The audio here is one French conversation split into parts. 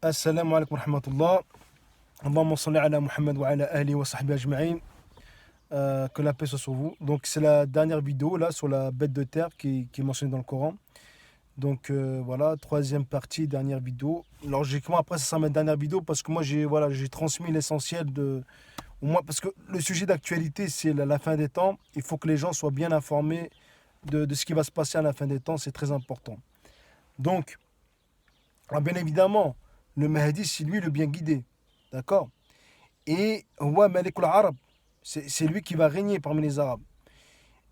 Assalamu alaikum wa rahmatullah. Allahumma salli ala Muhammad wa ala ahli wa sahbihi ajma'in. Que la paix soit sur vous. Donc c'est la dernière vidéo là sur la bête de terre qui est mentionnée dans le Coran. Donc voilà, troisième partie, dernière vidéo. Logiquement après ça sera ma dernière vidéo parce que moi j'ai transmis l'essentiel au moins parce que le sujet d'actualité c'est la fin des temps. Il faut que les gens soient bien informés de ce qui va se passer à la fin des temps, c'est très important. Donc, bien évidemment, le Mahdi c'est lui le bien guidé. D'accord? Et Huwa Malik al-Arab, c'est lui qui va régner parmi les Arabes.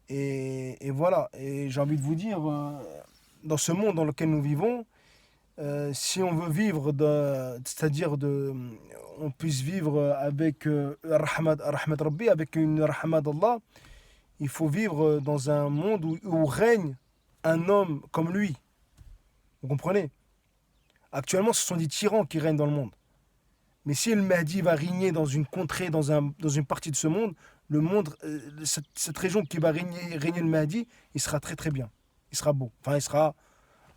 Et voilà, et j'ai envie de vous dire, dans ce monde dans lequel nous vivons, si on veut vivre, c'est-à-dire on puisse vivre avec Rahmat Rabbi, avec une Rahmat d'Allah, il faut vivre dans un monde où règne un homme comme lui. Vous comprenez? Actuellement, ce sont des tyrans qui règnent dans le monde. Mais si le Mahdi va régner dans une contrée, dans une partie de ce monde, le monde, cette région qui va régner le Mahdi, il sera très très bien. Il sera beau. Enfin, il sera,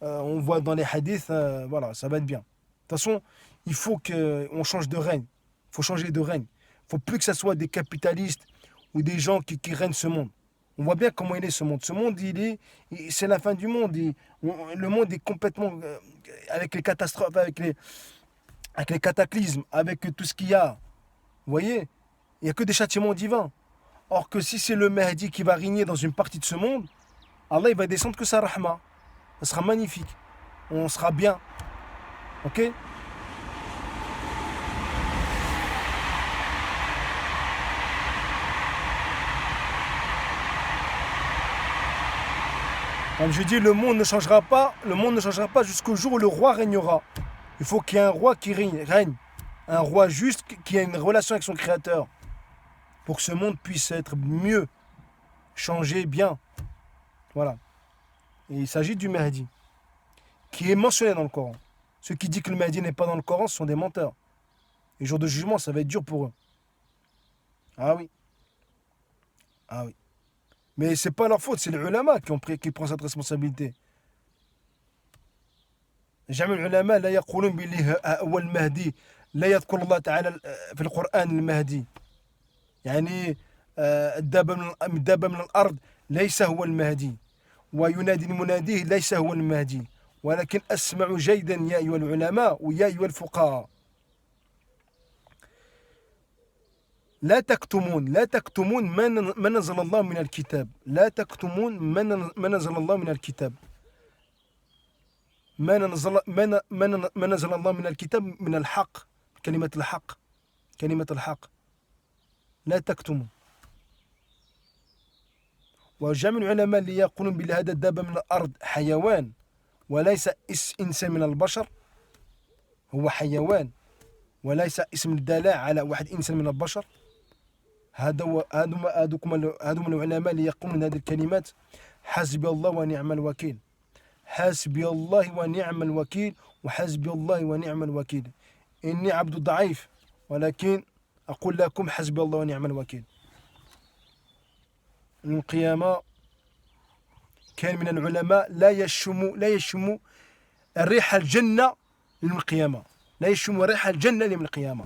on voit dans les hadiths, voilà, ça va être bien. De toute façon, il faut qu'on change de règne. Il faut changer de règne. Il ne faut plus que ce soit des capitalistes ou des gens qui règnent ce monde. On voit bien comment il est ce monde. Ce monde, c'est la fin du monde. Le monde est complètement, avec les catastrophes, avec les cataclysmes, avec tout ce qu'il y a. Vous voyez? Il n'y a que des châtiments divins. Or que si c'est le Mahdi qui va régner dans une partie de ce monde, Allah il va descendre que sa rahma. Ça sera magnifique. On sera bien. Ok? Comme je dis, le monde ne changera pas jusqu'au jour où le roi régnera. Il faut qu'il y ait un roi qui règne. Un roi juste qui a une relation avec son créateur. Pour que ce monde puisse être mieux, changer bien. Voilà. Et il s'agit du Mahdi, qui est mentionné dans le Coran. Ceux qui disent que le Mahdi n'est pas dans le Coran, ce sont des menteurs. Et jour de jugement, ça va être dur pour eux. Ah oui. Ah oui. Mais c'est pas leur faute, c'est les ulama qui prennent cette responsabilité. جميع العلماء لا يقولون باللي هو المهدي لا يذكر الله تعالى في القرآن المهدي يعني الدابة من الأرض ليس هو المهدي وينادي المناديه ليس هو المهدي ولكن أسمعوا جيدا يا أيها العلماء ويا أيها الفقهاء لا تكتمون ما نزل الله من الكتاب لا تكتمون ما نزل الله من الكتاب ما نزل الله من الكتاب من الحق كلمة الحق لا تكتموا وجميع العلماء اللي يقولون بهذا الدابة من الأرض حيوان وليس إنسان من البشر هو حيوان وليس اسم الدلاء على واحد إنسان من البشر هذوم العلماء اللي يقولون هذه الكلمات حسبي الله ونعم الوكيل حسبي الله ونعم الوكيل وحسبي الله ونعم الوكيل إني عبد ضعيف ولكن أقول لكم حسبي الله ونعم الوكيل. القيامة كان من العلماء لا يشم الريح الجنة من القيامة لا يشم ريح الجنة من القيامة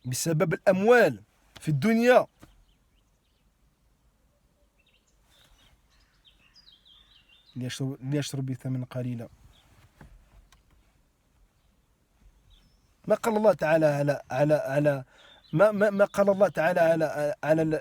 بسبب الأموال في الدنيا. ليشتروا بثمن قليلا. ما قال الله تعالى على ما قال الله تعالى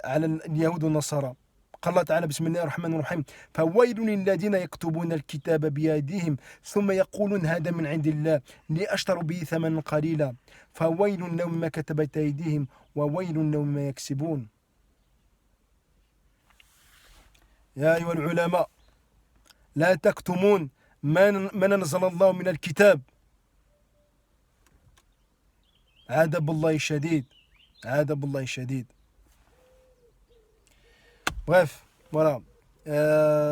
على اليهود والنصارى. قال الله تعالى بسم الله الرحمن الرحيم فويل للذين يكتبون الكتاب بأيديهم ثم يقولون هذا من عند الله ليشتروا به ثمنا قليلا فويل لهم ما كتبت أيديهم وويل لهم ما يكسبون. يا أيها العلماء لا تكتمون ما نزل الله من الكتاب. عذاب الله شديد. Bref, voilà.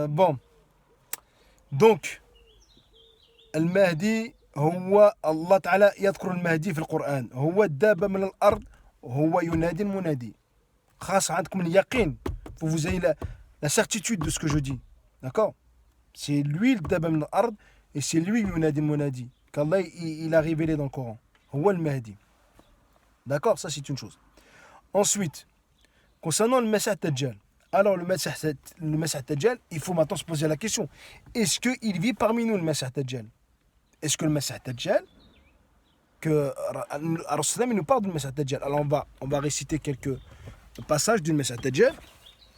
Bon. Donc, المهدي هو الله تعالى يذكر المهدي في القرآن هو الدابة من الأرض هو ينادي المنادي. خاص عندكم اليقين. Vous avez la certitude de ce que je dis. D'accord? C'est lui le Daba min al-ard et c'est lui le Munadi Munadi qu'Allah il a révélé dans le Coran. Huwa al-Mahdi. D'accord, ça c'est une chose. Ensuite, concernant le Messie Dajjal, alors le Messie Dajjal, il faut maintenant se poser la question, est-ce qu'il vit parmi nous le Messie Dajjal? Est-ce que le Messie Dajjal, que Rasulullah nous parle du Messie Dajjal? Alors on va réciter quelques passages du Messie Dajjal.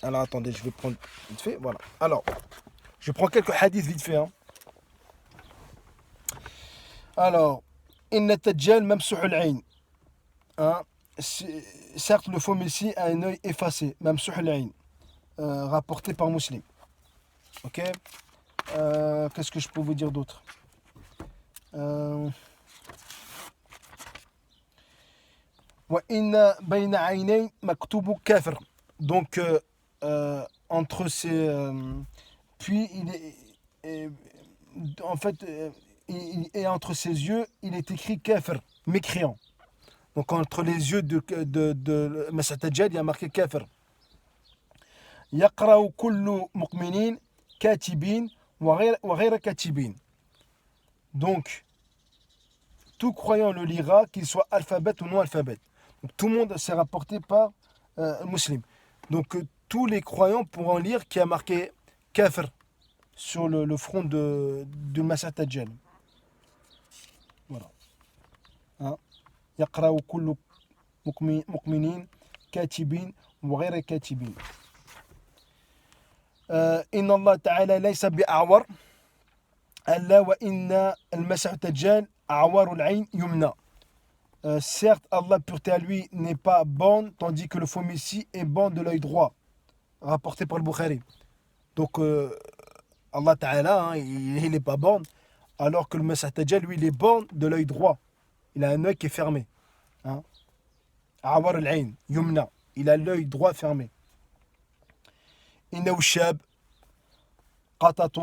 Alors attendez, je vais prendre vite fait, voilà. Alors, je prends quelques hadiths vite fait. Hein. Alors, Inna Dajjal mamsouh al-ayn. Hein? Certes, le faux Messie a un œil effacé, mamsouh al-ayn, rapporté par Muslim. Ok. Qu'est-ce que je peux vous dire d'autre? Wa inna bayna aynayn maktubu kafir. Donc, entre ces. Puis, en fait, et entre ses yeux, il est écrit kafir, mécréant. Donc, entre les yeux de Messie Dajjal, il y a marqué kafir. Yaqra'u kullu mu'minin katibin wa ghayra katibin. Donc, tout croyant le lira, qu'il soit alphabet ou non alphabet. Donc, tout le monde s'est rapporté par Muslim. Donc, tous les croyants pourront lire qu'il y a marqué kafir sur le front de Messie Dajjal. Voilà. Hein? يقرأ كل مؤمنين كاتبين وغير كاتبين. إن الله تعالى ليس بأعور ألا وإن المسيح الدجال أعور العين يمنى. Certes, Allah, pureté à lui, n'est pas bon, tandis que le faux messie est bon de l'œil droit, rapporté par le Bukhari. Donc, Allah Ta'ala, hein, il n'est pas bon, alors que le Messie Dajjal, lui, il est bon de l'œil droit. Il a un œil qui est fermé. Awar al-ayn, yumna. Il a l'œil droit fermé. Innahu shab, qatatu,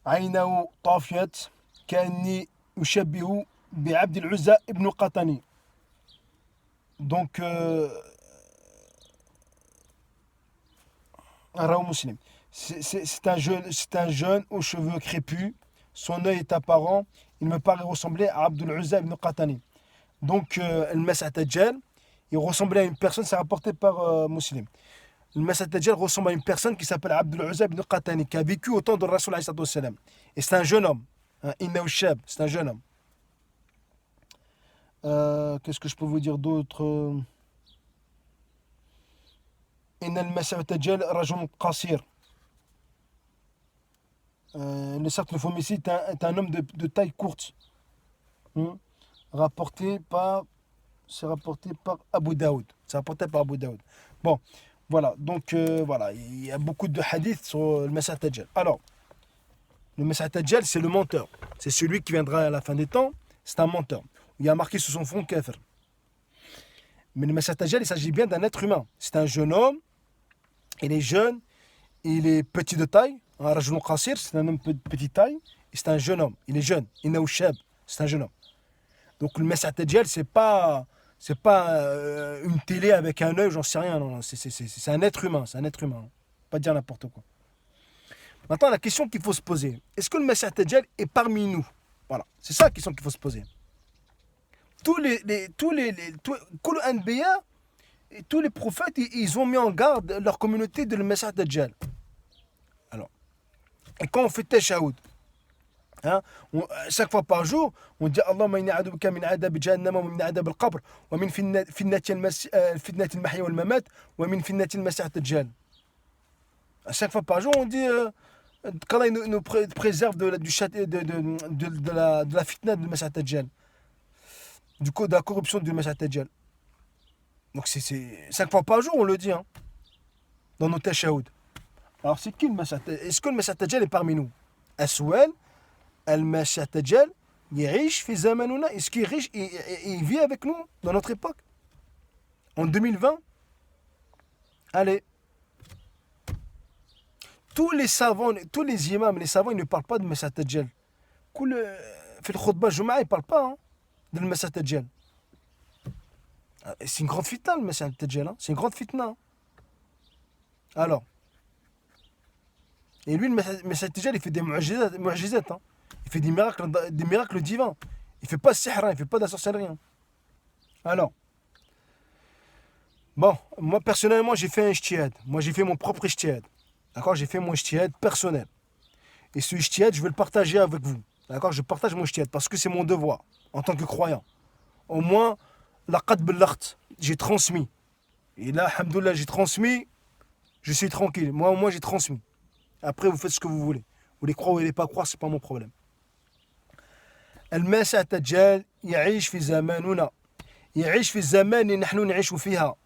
aynahu tafiyat, kanni yushabbihu bi Abd al-Uzza ibn Qatani. Donc, Raoult Muslim. C'est un jeune aux cheveux crépus. Son œil est apparent. Il me paraît ressembler à Abdul Uzza ibn Qatani. Donc, le Messie Dajjal, il ressemblait à une personne, c'est rapporté par Muslim. Le Messie Dajjal ressemble à une personne qui s'appelle Abdul Uzza ibn Qatani, qui a vécu au temps de Rasul alayhi salatu wassalam. Et c'est un jeune homme. Innahu shab, c'est un jeune homme. Qu'est-ce que je peux vous dire d'autre? Inna al-Messie Dajjal rajul qasir. Certes, le faux Messie est un homme de taille courte. C'est rapporté par Abu Daoud. C'est rapporté par Abu Daoud. Bon, voilà. Donc, voilà. Il y a beaucoup de hadiths sur le Messie Dajjal. Alors, le Messie Dajjal, c'est le menteur. C'est celui qui viendra à la fin des temps. C'est un menteur. Il y a marqué sur son front kafir. Mais le Messie Dajjal, il s'agit bien d'un être humain. C'est un jeune homme. Il est jeune. Il est petit de taille. Un rajul qasir, c'est un homme de petite taille. Et c'est un jeune homme. Il est jeune. Innahu shab, c'est un jeune homme. Donc le Messie Dajjal, c'est pas une télé avec un œil, j'en sais rien. Non, c'est un être humain. C'est un être humain. Pas dire n'importe quoi. Maintenant, la question qu'il faut se poser, est-ce que le Messie Dajjal est parmi nous? Voilà, c'est ça la question qu'il faut se poser. Tous les prophètes, ils ont mis en garde leur communauté de le Messie Dajjal. Alors, et quand on fait Tashahhud, hein, chaque fois par jour, on dit Allahumma inni a'udhuka min adab jahannam wa min adab al-qabr wa min fitnati al-mahya wal mamat wa min fitnati al-masih ad-dajjal. À chaque fois par jour, on dit qu'Allah nous préserve de la fitna du Masih ad-dajjal, de la corruption du Masih ad-dajjal. Donc c'est 5 fois par jour, on le dit, hein, dans nos tashahhud. Alors c'est qui le Masih ad-dajjal? Est-ce que le Masih ad-dajjal est parmi nous? Aswal al-Masih ad-dajjal يعيش في زماننا. Est-ce qu'il est riche et il vit avec nous dans notre époque en 2020? Allez, tous les savants, tous les imams, les savants, ils ne parlent pas de Masih ad-dajjal. في الخطبة الجمعة, ils ne parlent pas, hein, de Masih ad-dajjal. C'est une grande fitna, le Masih ad-dajjal, hein. C'est une grande fitna, hein. Alors, Et lui, le Messie Dajjal, il fait des mu'jizat, hein. Il fait des miracles divins. Il fait pas sihr, il fait pas de la sorcellerie. Hein. Alors, bon, moi personnellement, j'ai fait un ijtihad. Moi, j'ai fait mon propre ijtihad. D'accord? J'ai fait mon ijtihad personnel. Et ce ijtihad, je veux le partager avec vous. D'accord? Je partage mon ijtihad parce que c'est mon devoir en tant que croyant. Au moins, laqad ballaght, j'ai transmis. Et là, alhamdoulilah, j'ai transmis, je suis tranquille. Moi, au moins, j'ai transmis. Après, vous faites ce que vous voulez. Vous les croire ou les pas croire, c'est pas mon problème. المسيح الدجال يعيش في زماننا يعيش في الزمان اللي نحن نعيش فيها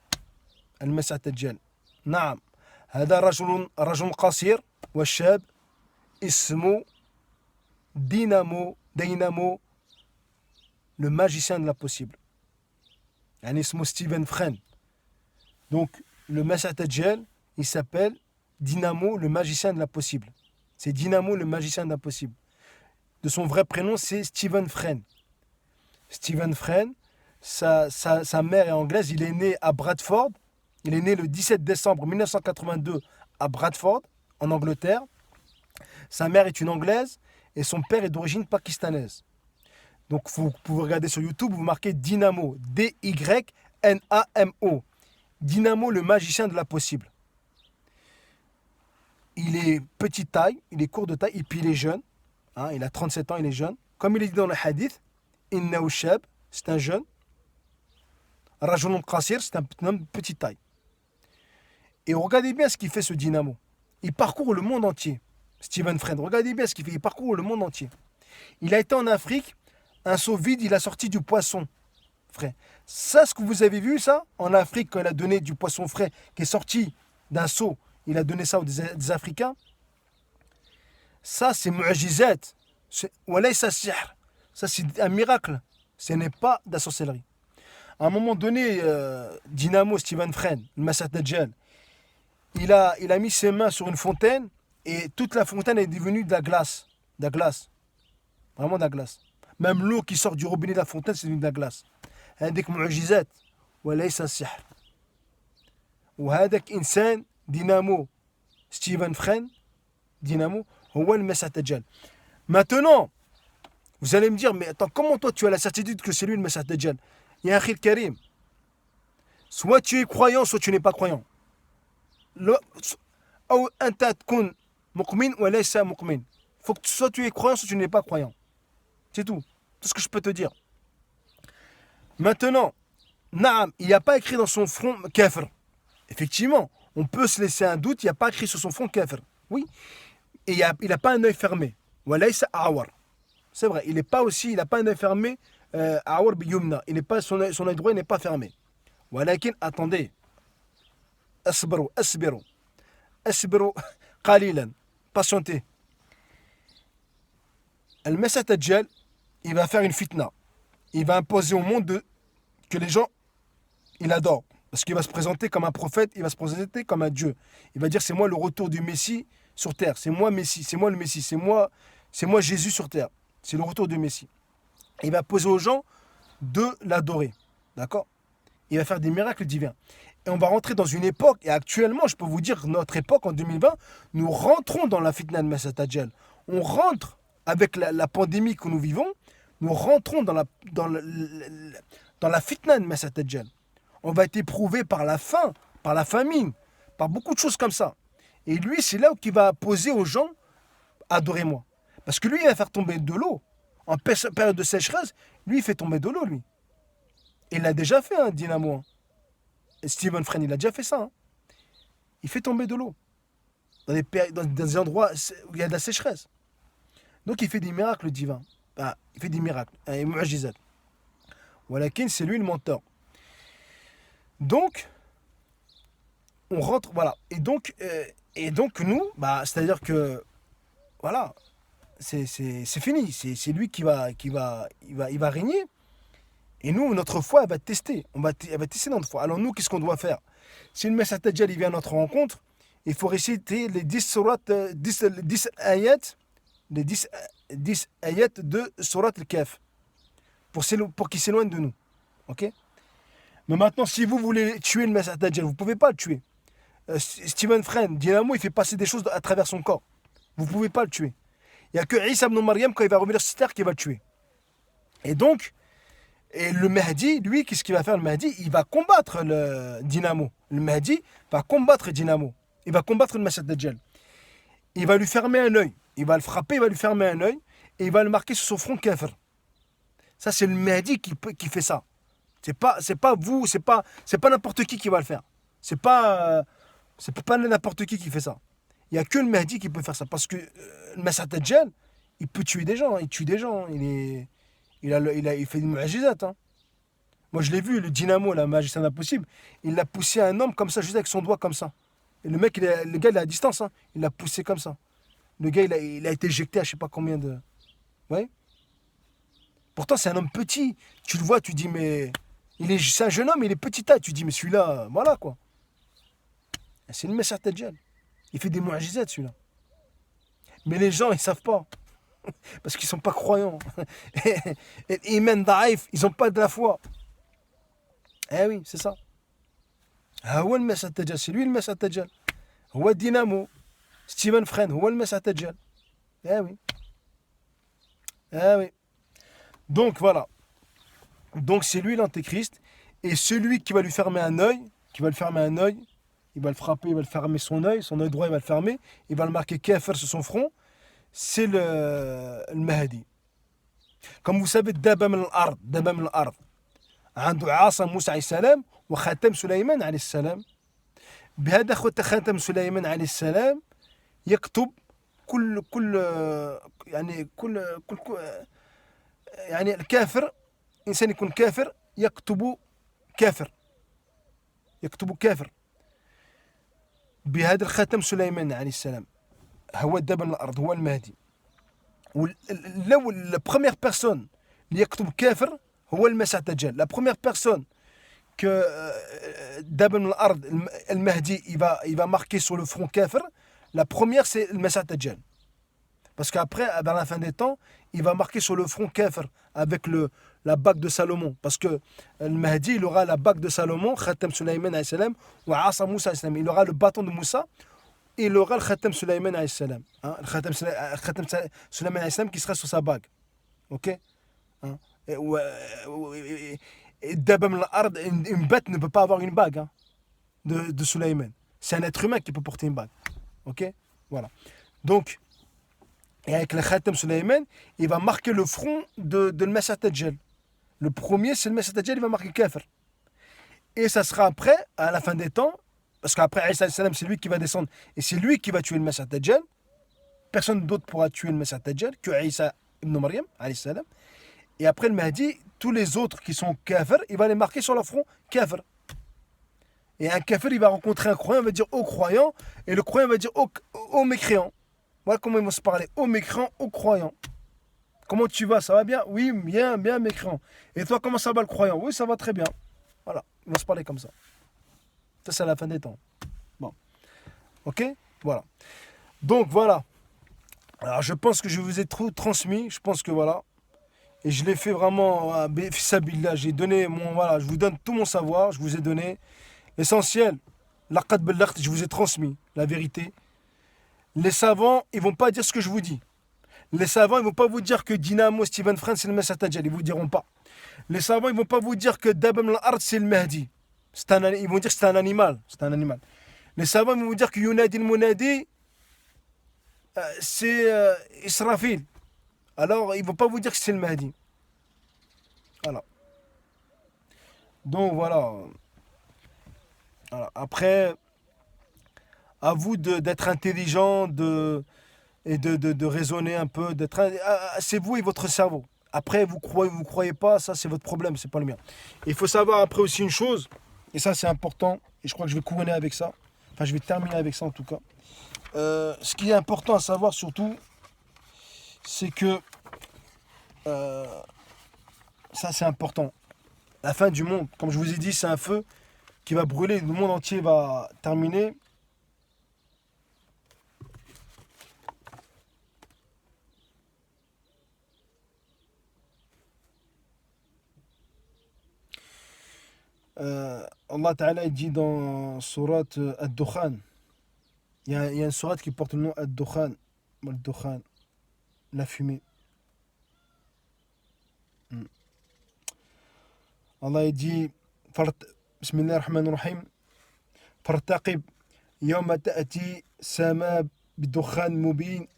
المسيح الدجال نعم هذا رجل قصير والشاب اسمه دينامو le magicien de l'impossible يعني اسمه ستيفن فرين donc le Messie Dajjal il s'appelle Dynamo le magicien de l'impossible c'est Dynamo le magicien de l'impossible. De son vrai prénom, c'est Stephen Friend. Stephen Friend, sa mère est anglaise. Il est né à Bradford. Il est né le 17 décembre 1982 à Bradford, en Angleterre. Sa mère est une anglaise et son père est d'origine pakistanaise. Donc, vous pouvez regarder sur YouTube, vous marquez Dynamo, D-Y-N-A-M-O. Dynamo, le magicien de l'impossible. Il est petite taille, il est court de taille et puis il est jeune. Hein, il a 37 ans, il est jeune. Comme il est dit dans le hadith, Innahu shab, c'est un jeune. Rajulun qasir, c'est un homme de petite taille. Et regardez bien ce qu'il fait ce Dynamo. Il parcourt le monde entier. Stephen Friend, regardez bien ce qu'il fait. Il parcourt le monde entier. Il a été en Afrique, un seau vide, il a sorti du poisson frais. Ça, ce que vous avez vu, ça, en Afrique, quand il a donné du poisson frais, qui est sorti d'un seau, il a donné ça aux des Africains. Ça, c'est mu'jizat. Ça, c'est un miracle. Ce n'est pas de la sorcellerie. À un moment donné, Dynamo, Stephen Friend, le Messie Dajjal, il a mis ses mains sur une fontaine et toute la fontaine est devenue de la glace. De la glace. Vraiment de la glace. Même l'eau qui sort du robinet de la fontaine, c'est devenu de la glace. هذيك معجزات وليس سحر. وهذاك إنسان دينامو ستيفن فرين Dynamo, هو المسيح الدجال. Maintenant, vous allez me dire, mais attends, comment toi tu as la certitude que c'est lui le Messie Dajjal? Ya akhi al-Karim, soit tu es croyant, soit tu n'es pas croyant. أو أنت تكون مؤمن وليس مؤمن. Faut que soit tu es croyant, soit tu n'es pas croyant. C'est tout. Tout ce que je peux te dire. Maintenant, Naam, il n'y a pas écrit dans son front kafir. Effectivement, on peut se laisser un doute, il n'y a pas écrit sur son front kafir. Oui. Et il n'a pas un œil fermé. Walaysa awar. C'est vrai, il n'a pas un œil fermé. Awar biyumna. Son œil droit n'est pas fermé. Walakin, attendez. Asbiru qalilan. Patientez. Al-Messie Dajjal, il va faire une fitna. Il va imposer au monde que les gens, il adorent. Parce qu'il va se présenter comme un prophète, il va se présenter comme un Dieu. Il va dire, c'est moi le retour du Messie sur terre. C'est moi Messie, c'est moi le Messie, c'est moi Jésus sur terre. C'est le retour du Messie. Il va imposer aux gens de l'adorer. D'accord? Il va faire des miracles divins. Et on va rentrer dans une époque, et actuellement, je peux vous dire, notre époque, en 2020, nous rentrons dans la fitna de Messie Dajjal. On rentre, avec la pandémie que nous vivons, nous rentrons dans la fitna de Messie Dajjal. On va être éprouvé par la faim, par la famine, par beaucoup de choses comme ça. Et lui, c'est là qu'il va poser aux gens, adorez-moi. Parce que lui, il va faire tomber de l'eau. En période de sécheresse, lui, il fait tomber de l'eau, lui. Et il l'a déjà fait, hein, Dynamo. Hein. Stephen Friend, il a déjà fait ça. Hein. Il fait tomber de l'eau. Dans des endroits où il y a de la sécheresse. Donc, il fait des miracles divins. Ah, il fait des miracles. Et mu'jizat. Walakin, c'est lui le menteur. Donc, on rentre, voilà. Et donc nous, c'est-à-dire que, voilà, c'est fini. C'est lui qui va régner. Et nous, notre foi, elle va tester. Elle va tester notre foi. Alors nous, qu'est-ce qu'on doit faire? Si le Messie Dajjal vient à notre rencontre, il faut réciter les 10 ayats, les 10 ayats de Surat al-Kahf pour qu'il s'éloigne de nous. Ok? Mais maintenant, si vous voulez tuer le Messie Dajjal, vous ne pouvez pas le tuer. Stephen Friend, Dynamo, il fait passer des choses à travers son corps. Vous ne pouvez pas le tuer. Il n'y a que Isa ibn Maryam, quand il va revenir sur cette terre, qui va le tuer. Et donc, et le Mahdi, lui, qu'est-ce qu'il va faire le Mahdi? Il va combattre le Dynamo. Le Mahdi va combattre Dynamo. Il va combattre le Masih Dajjal. Il va lui fermer un œil. Il va le frapper, il va lui fermer un œil. Et il va le marquer sur son front kafir. Ça, c'est le Mahdi qui fait ça. C'est pas vous, c'est pas n'importe qui va le faire. C'est pas n'importe qui fait ça. Il n'y a que le Mahdi qui peut faire ça. Parce que le Masih Dajjal, il peut tuer des gens. Il tue des gens. Il fait des mu'ajizat. Hein. Moi, je l'ai vu, le Dynamo, la magicien impossible. Il l'a poussé à un homme comme ça, juste avec son doigt comme ça. Et le mec, le gars, il est à distance. Hein. Il l'a poussé comme ça. Le gars, il a été éjecté à je sais pas combien de... Ouais. Pourtant, c'est un homme petit. Tu le vois, tu dis, mais... C'est un jeune homme, il est petit taille. Tu dis, mais celui-là, voilà quoi. C'est le Masih Dajjal. Il fait des mu'ajizat, celui-là. Mais les gens, ils savent pas. Parce qu'ils sont pas croyants. Et Iman Daif, ils ont pas de la foi. Eh oui, c'est ça. هو المسح الدجال, c'est lui le Masih Dajjal. هو Dynamo. Steven Friend, هو le Masih Dajjal. Eh oui. Eh oui. Donc voilà. Donc c'est lui l'antéchrist. Et celui qui va lui fermer un œil, il va le frapper, il va le fermer son œil droit il va le fermer, il va le marquer kafir sur son front, c'est le Mahdi. Comme vous savez, Daba min al-ard. عنده عصا موسى عليه السلام وخاتم سليمان عليه السلام. بهذا خاتم سليمان عليه السلام يكتب كل يعني الكافر إنسان يكون كافر يكتب كافر بهذا الخاتم سليمان عليه السلام. هو دابا الأرض هو المهدي. لو la première personne اللي يكتب كافر هو المسيح الدجال. La première personne que دابا من الأرض المهدي il va marquer sur le front kafir, la première c'est le Masih Dajjal. Parce qu'après, dans la fin des temps, il va marquer sur le front kafir avec la bague de Salomon. Parce que le Mahdi, il aura la bague de Salomon, Khatam Sulayman alayhi salam, ou Asa Moussa alayhi salam. Il aura le bâton de Moussa, et il aura le Khatam Sulayman alayhi salam. Hein, le Khatam Sulayman alayhi salam qui sera sur sa bague. Ok, hein, et Dabam al-Ard, une bête ne peut pas avoir une bague hein, de Sulayman. C'est un être humain qui peut porter une bague. Ok, voilà. Donc, et avec le Khatam Sulayman, il va marquer le front de le Masih Dajjal. Le premier, c'est le Masih Dajjal, il va marquer kafir. Et ça sera après, à la fin des temps, parce qu'après Isa salam, c'est lui qui va descendre, et c'est lui qui va tuer le Masih Dajjal. Personne d'autre pourra tuer le Masih Dajjal que Isa ibn Maryam, alayhi salam. Et après le Mahdi, tous les autres qui sont kafir, il va les marquer sur leur front kafir. Et un kafir, il va rencontrer un croyant, il va dire au croyant, et le croyant va dire au mécréant. Voilà comment ils vont se parler, aux mécréants, aux croyants. Comment tu vas? Ça va bien? Oui, bien, mécréant. Et toi, comment ça va le croyant? Oui, ça va très bien. Voilà, ils vont se parler comme ça. Ça, c'est à la fin des temps. Bon. Ok? Voilà. Donc, voilà. Alors, je pense que je vous ai tout transmis. Je pense que voilà. Et je l'ai fait vraiment à Fissabillah. J'ai donné voilà, je vous donne tout mon savoir. Je vous ai donné l'essentiel. Laqad ballagt, je vous ai transmis la vérité. Les savants, ils vont pas dire ce que je vous dis. Les savants, ils vont pas vous dire que Dynamo, Steven Friend, c'est le Masih Dajjal. Ils vous diront pas. Les savants, ils vont pas vous dire que Dabam al-Ard, c'est le Mahdi. Ils vont dire que c'est un animal. Les savants, ils vont vous dire que Yunadi al-Munadi, c'est Israfil. Alors, ils vont pas vous dire que c'est le Mahdi. Voilà. Donc, voilà. Après... à vous d'être intelligent et de raisonner un peu. C'est vous et votre cerveau. Après, vous croyez pas, ça c'est votre problème, c'est pas le mien. Et il faut savoir après aussi une chose, et ça c'est important, et je crois que je vais couronner avec ça, enfin je vais terminer avec ça en tout cas. Ce qui est important à savoir surtout, c'est que ça c'est important. La fin du monde, comme je vous ai dit, c'est un feu qui va brûler, le monde entier va terminer. Allah Ta'ala dit dans Surat Ad-Dukhan, il y a une surat qui porte le nom Ad-Dukhan, والدخان, la fumée. Allah dit, Bismillah ar-Rahman ar-Rahim, فارتقب يوم تأتي سماء بدخان مبين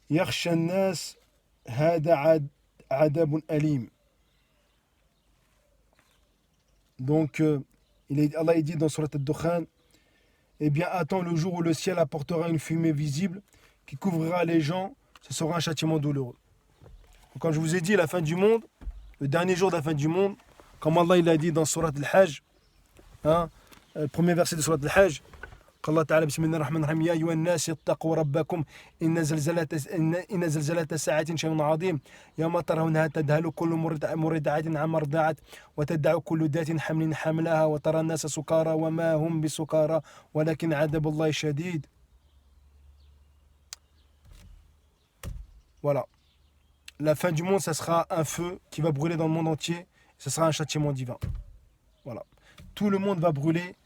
يخشى الناس هذا عذاب أليم. Donc, Allah dit dans Surat al-Dukhan, eh bien, attends le jour où le ciel apportera une fumée visible qui couvrira les gens, ce sera un châtiment douloureux. Donc, comme je vous ai dit, la fin du monde, le dernier jour de la fin du monde, comme Allah il a dit dans Surat al-Hajj, hein, le premier verset de Surat al-Hajj, قال تعالى بسم الله الرحمن الرحيم يا أيها الناس اتقوا ربكم إن زلزلة الساعة شيء عظيم يوم ترونها تذهل كل مرضعة عما رضعت وتدع كل ذات حمل حملها وترى الناس سكارى وما هم بسكارى ولكن عذاب الله شديد. Voilà. La fin du monde, ça sera un feu qui va brûler dans le monde entier. Ce sera un châtiment divin. Voilà. Tout le monde va brûler.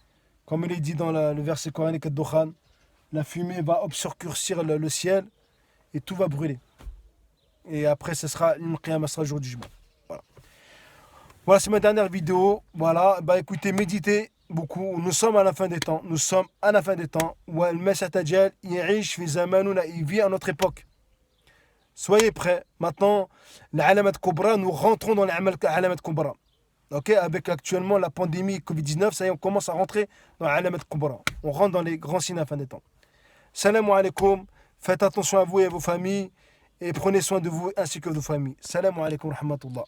Comme il est dit dans le verset coranique Ad-Dukhan, la fumée va obscurcir le ciel et tout va brûler. Et après, ce sera une qiyamah, ce sera le jour du jugement. Voilà. Voilà, c'est ma dernière vidéo. Voilà, bah écoutez, méditez beaucoup. Nous sommes à la fin des temps. Nous sommes à la fin des temps. Il vit à notre époque. Soyez prêts. Maintenant, l'alamat kubra, nous rentrons dans l'alamat kubra. Okay, avec actuellement la pandémie Covid-19, ça y est, on commence à rentrer dans l'alamat kubra. On rentre dans les grands signes à la fin des temps. Salam alaikum. Faites attention à vous et à vos familles et prenez soin de vous ainsi que de vos familles. Salam alaikum wa rahmatullah.